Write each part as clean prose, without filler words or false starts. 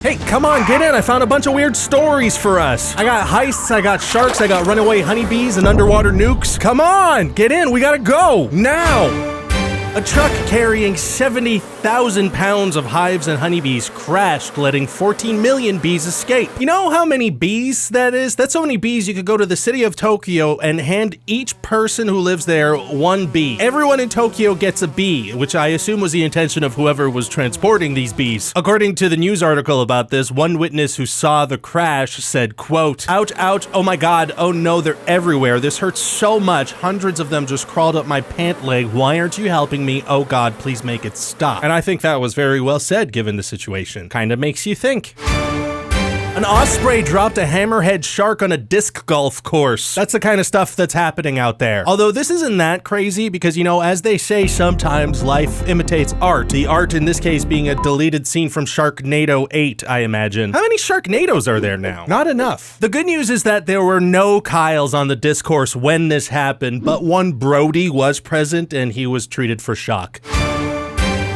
Hey, come on, get in. I found a bunch of weird stories for us. I got heists, I got sharks, I got runaway honeybees and underwater nukes. Come on, get in. We gotta go now. A truck carrying 70,000 pounds of hives and honeybees crashed, letting 14 million bees escape. You know how many bees that is? That's so many bees you could go to the city of Tokyo and hand each person who lives there one bee. Everyone in Tokyo gets a bee, which I assume was the intention of whoever was transporting these bees. According to the news article about this, one witness who saw the crash said, quote, "Ouch, ouch, oh my god, oh no, they're everywhere. This hurts so much. Hundreds of them just crawled up my pant leg. Why aren't you helping me? Oh god, please make it stop." And I think that was very well said given the situation. Kinda makes you think. An osprey dropped a hammerhead shark on a disc golf course. That's the kind of stuff that's happening out there. Although this isn't that crazy because, you know, as they say, sometimes life imitates art. The art in this case being a deleted scene from Sharknado 8, I imagine. How many Sharknados are there now? Not enough. The good news is that there were no Kyles on the disc course when this happened, but one Brody was present and he was treated for shock.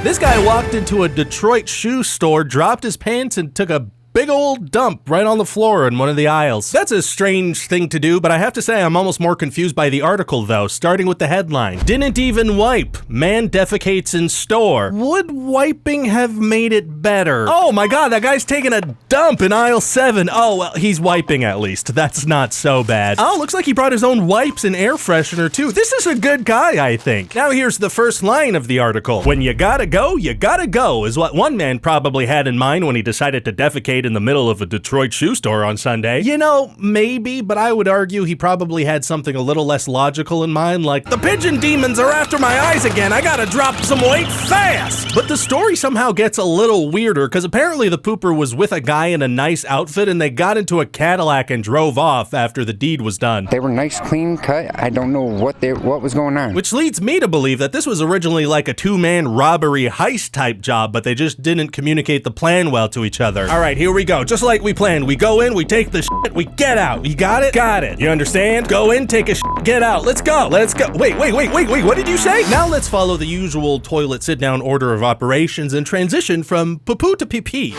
This guy walked into a Detroit shoe store, dropped his pants, and took a big old dump right on the floor in one of the aisles. That's a strange thing to do, but I have to say I'm almost more confused by the article though, starting with the headline. Didn't even wipe. Man defecates in store. Would wiping have made it better? Oh my god, that guy's taking a dump in aisle 7. Oh, well, he's wiping at least. That's not so bad. Oh, looks like he brought his own wipes and air freshener too. This is a good guy, I think. Now here's the first line of the article. When you gotta go, is what one man probably had in mind when he decided to defecate in the middle of a Detroit shoe store on Sunday. You know, maybe, but I would argue he probably had something a little less logical in mind, like, the pigeon demons are after my eyes again, I gotta drop some weight fast! But the story somehow gets a little weirder, because apparently the pooper was with a guy in a nice outfit and they got into a Cadillac and drove off after the deed was done. They were nice, clean cut. I don't know what was going on. Which leads me to believe that this was originally like a two-man robbery heist type job, but they just didn't communicate the plan well to each other. All right, here we go. Just like we planned. We go in, we take the shit, we get out. You got it? Got it. You understand? Go in, take a shit, get out. Let's go. Let's go. Wait. What did you say? Now let's follow the usual toilet sit-down order of operations and transition from poo-poo to pee-pee.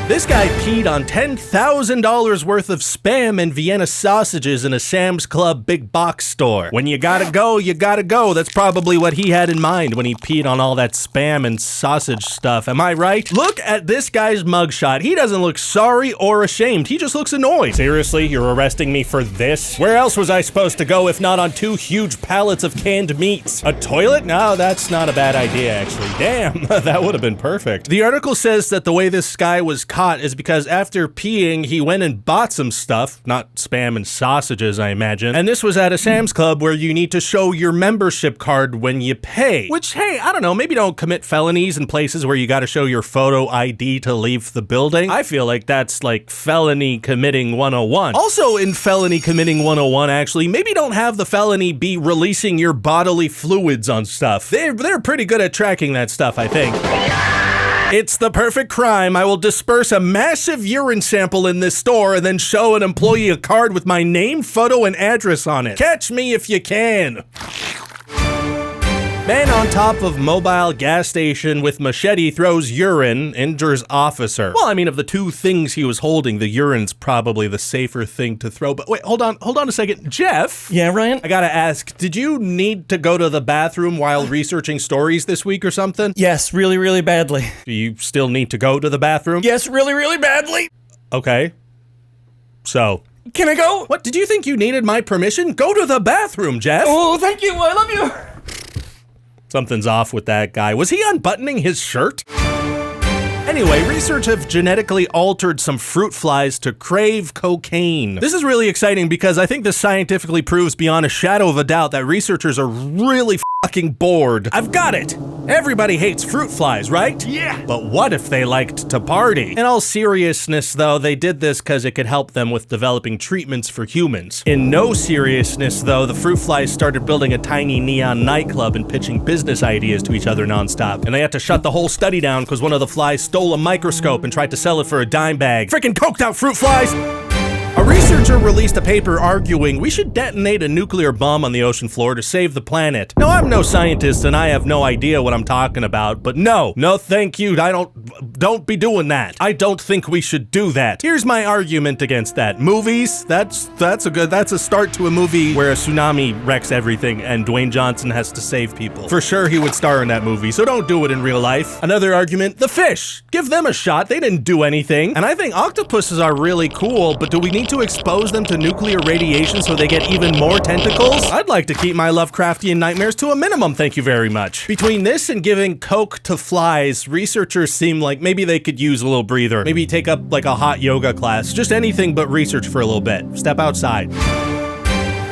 This guy peed on $10,000 worth of Spam and Vienna sausages in a Sam's Club big box store. When you gotta go, you gotta go. That's probably what he had in mind when he peed on all that Spam and sausage stuff. Am I right? Look at this guy's mugshot. He doesn't look sorry or ashamed. He just looks annoyed. Seriously, you're arresting me for this? Where else was I supposed to go if not on 2 huge pallets of canned meats? A toilet? No, that's not a bad idea, actually. Damn, that would have been perfect. The article says that the way this guy was caught is because after peeing, he went and bought some stuff, not Spam and sausages, I imagine. And this was at a Sam's Club where you need to show your membership card when you pay. Which, hey, I don't know, maybe don't commit felonies in places where you gotta show your photo ID to leave the building. I feel like that's like felony committing 101. Also in felony committing 101, actually, maybe don't have the felony be releasing your bodily fluids on stuff. They're pretty good at tracking that stuff, I think. It's the perfect crime. I will disperse a massive urine sample in this store and then show an employee a card with my name, photo, and address on it. Catch me if you can. Man on top of mobile gas station with machete throws urine, injures officer. Well, I mean, of the 2 things he was holding, the urine's probably the safer thing to throw. But wait, hold on a second. Jeff? Yeah, Ryan? I gotta ask, did you need to go to the bathroom while researching stories this week or something? Yes, really, really badly. Do you still need to go to the bathroom? Yes, really, really badly. Okay. So. Can I go? What, did you think you needed my permission? Go to the bathroom, Jeff. Oh, thank you. I love you. Something's off with that guy. Was he unbuttoning his shirt? Anyway, research have genetically altered some fruit flies to crave cocaine. This is really exciting because I think this scientifically proves beyond a shadow of a doubt that researchers are really fucking bored. I've got it! Everybody hates fruit flies, right? Yeah! But what if they liked to party? In all seriousness, though, they did this because it could help them with developing treatments for humans. In no seriousness, though, the fruit flies started building a tiny neon nightclub and pitching business ideas to each other nonstop. And they had to shut the whole study down because one of the flies stole a microscope and tried to sell it for a dime bag. Freaking coked out fruit flies! A researcher released a paper arguing we should detonate a nuclear bomb on the ocean floor to save the planet. Now, I'm no scientist and I have no idea what I'm talking about, but no thank you. Don't be doing that. I don't think we should do that. Here's my argument against that. Movies, that's a start to a movie where a tsunami wrecks everything and Dwayne Johnson has to save people. For sure he would star in that movie, so don't do it in real life. Another argument, the fish. Give them a shot. They didn't do anything. And I think octopuses are really cool, but do we need to expose them to nuclear radiation so they get even more tentacles? I'd like to keep my Lovecraftian nightmares to a minimum, thank you very much. Between this and giving coke to flies, researchers seem like maybe they could use a little breather. Maybe take up like a hot yoga class. Just anything but research for a little bit. Step outside.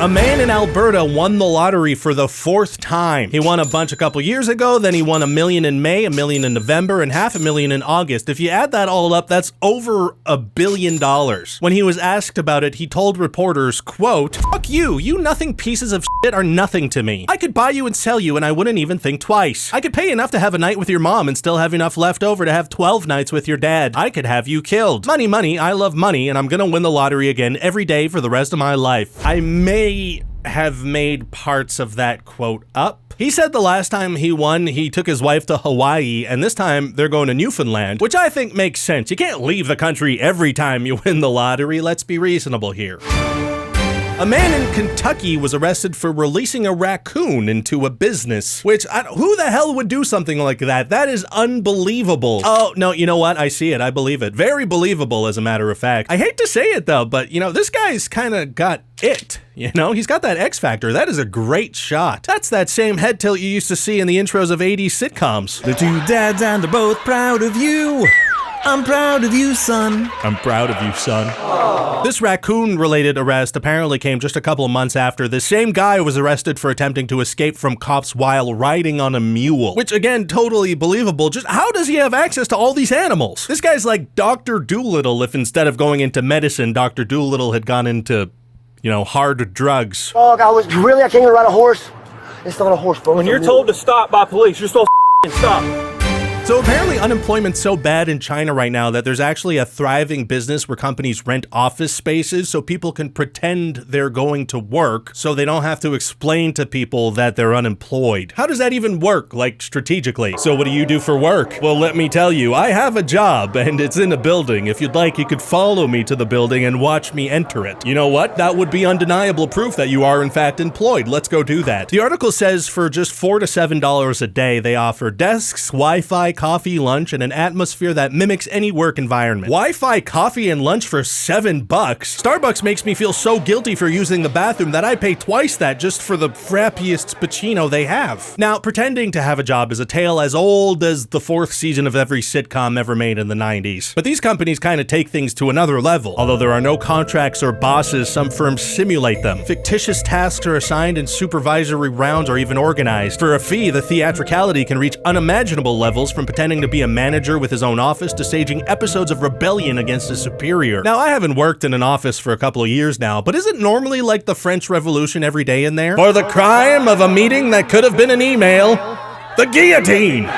A man in Alberta won the lottery for the 4th time. He won a bunch a couple years ago, then he won $1 million in May, $1 million in November, and $500,000 in August. If you add that all up, that's over $1 billion. When he was asked about it, he told reporters, quote, "Fuck you nothing pieces of shit are nothing to me. I could buy you and sell you and I wouldn't even think twice. I could pay enough to have a night with your mom and still have enough left over to have 12 nights with your dad. I could have you killed. Money, money, I love money, and I'm gonna win the lottery again every day for the rest of my life." I may have made parts of that quote up. He said the last time he won, he took his wife to Hawaii, and this time they're going to Newfoundland, which I think makes sense. You can't leave the country every time you win the lottery. Let's be reasonable here. A man in Kentucky was arrested for releasing a raccoon into a business, which, who the hell would do something like that? That is unbelievable. Oh, no, you know what? I see it. I believe it. Very believable, as a matter of fact. I hate to say it, though, but, this guy's kind of got it. He's got that X factor. That is a great shot. That's that same head tilt you used to see in the intros of 80s sitcoms. The two dads and they're both proud of you. I'm proud of you, son. I'm proud of you, son. Aww. This raccoon-related arrest apparently came just a couple of months after the same guy was arrested for attempting to escape from cops while riding on a mule. Which, again, totally believable. Just how does he have access to all these animals? This guy's like Dr. Doolittle if instead of going into medicine, Dr. Doolittle had gone into, hard drugs. Oh, I can't even ride a horse. It's not a horse, bro. When you're told to stop by police, you're still stop. So apparently unemployment's so bad in China right now that there's actually a thriving business where companies rent office spaces so people can pretend they're going to work so they don't have to explain to people that they're unemployed. How does that even work, like strategically? So what do you do for work? Well, let me tell you, I have a job and it's in a building. If you'd like, you could follow me to the building and watch me enter it. You know what? That would be undeniable proof that you are in fact employed. Let's go do that. The article says for just $4 to $7 a day, they offer desks, Wi-Fi, coffee, lunch, and an atmosphere that mimics any work environment. Wi-Fi, coffee, and lunch for $7? Starbucks makes me feel so guilty for using the bathroom that I pay twice that just for the frappiest cappuccino they have. Now, pretending to have a job is a tale as old as the 4th season of every sitcom ever made in the 90s. But these companies kind of take things to another level. Although there are no contracts or bosses, some firms simulate them. Fictitious tasks are assigned and supervisory rounds are even organized. For a fee, the theatricality can reach unimaginable levels, from pretending to be a manager with his own office to staging episodes of rebellion against his superior. Now, I haven't worked in an office for a couple of years now, but is it normally like the French Revolution every day in there? For the crime of a meeting that could have been an email, the guillotine!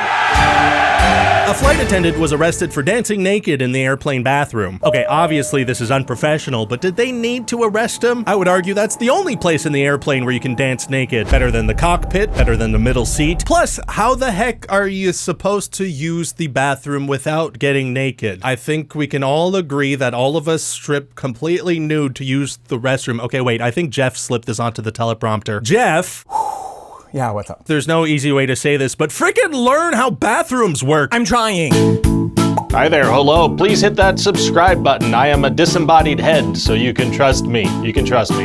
A flight attendant was arrested for dancing naked in the airplane bathroom. Okay, obviously this is unprofessional, but did they need to arrest him? I would argue that's the only place in the airplane where you can dance naked. Better than the cockpit, better than the middle seat. Plus, how the heck are you supposed to use the bathroom without getting naked? I think we can all agree that all of us strip completely nude to use the restroom. Okay, wait, I think Geoff slipped this onto the teleprompter. Geoff! Yeah, what's up? There's no easy way to say this, but frickin' learn how bathrooms work. I'm trying. Hi there, hello. Please hit that subscribe button. I am a disembodied head, so you can trust me. You can trust me.